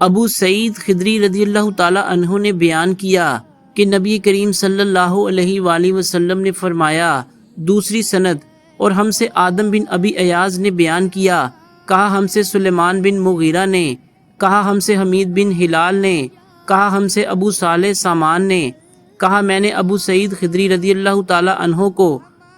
ابو سعید خدری رضی اللہ تعالی عنہ نے بیان کیا کہ نبی کریم صلی اللہ علیہ وآلہ وسلم نے فرمایا، دوسری سند، اور ہم سے آدم بن ابی ایاز نے بیان کیا، کہا ہم سے سلیمان بن مغیرہ نے، کہا ہم سے حمید بن ہلال نے، کہا ہم سے ابو صالح سامان نے، کہا میں نے ابو سعید خدری رضی اللہ تعالی عنہ کو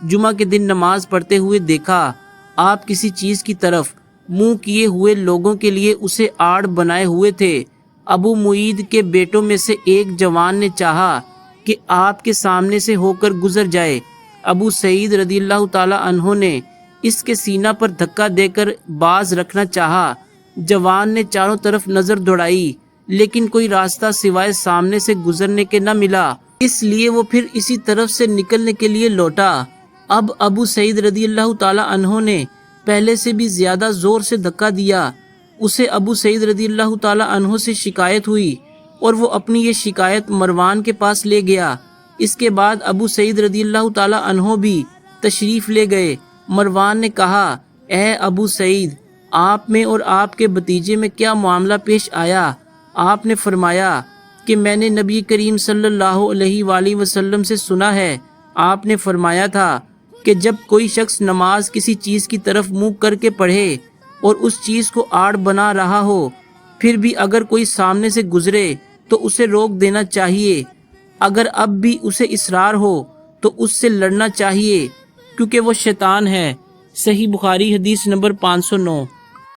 جمعہ کے دن نماز پڑھتے ہوئے دیکھا، آپ کسی چیز کی طرف منہ کیے ہوئے لوگوں کے لیے اسے آڑ بنائے ہوئے تھے۔ ابو معید کے بیٹوں میں سے ایک جوان نے چاہا کہ آپ کے سامنے سے ہو کر گزر جائے۔ ابو سعید رضی اللہ تعالی عنہ نے اس کے سینہ پر دھکا دے کر باز رکھنا چاہا۔ جوان نے چاروں طرف نظر دوڑائی لیکن کوئی راستہ سوائے سامنے سے گزرنے کے نہ ملا، اس لیے وہ پھر اسی طرف سے نکلنے کے لیے لوٹا۔ اب ابو سعید رضی اللہ تعالی عنہ نے پہلے سے بھی زیادہ زور سے دھکا دیا۔ اسے ابو سعید رضی اللہ تعالی عنہ سے شکایت ہوئی اور وہ اپنی یہ شکایت مروان کے پاس لے گیا۔ اس کے بعد ابو سعید رضی اللہ تعالی عنہ بھی تشریف لے گئے۔ مروان نے کہا، اے ابو سعید، آپ میں اور آپ کے بھتیجے میں کیا معاملہ پیش آیا؟ آپ نے فرمایا کہ میں نے نبی کریم صلی اللہ علیہ وآلہ وسلم سے سنا ہے، آپ نے فرمایا تھا کہ جب کوئی شخص نماز کسی چیز کی طرف منہ کر کے پڑھے اور اس چیز کو آڑ بنا رہا ہو، پھر بھی اگر کوئی سامنے سے گزرے تو اسے روک دینا چاہیے، اگر اب بھی اسے اصرار ہو تو اس سے لڑنا چاہیے، کیونکہ وہ شیطان ہے۔ صحیح بخاری حدیث نمبر 509۔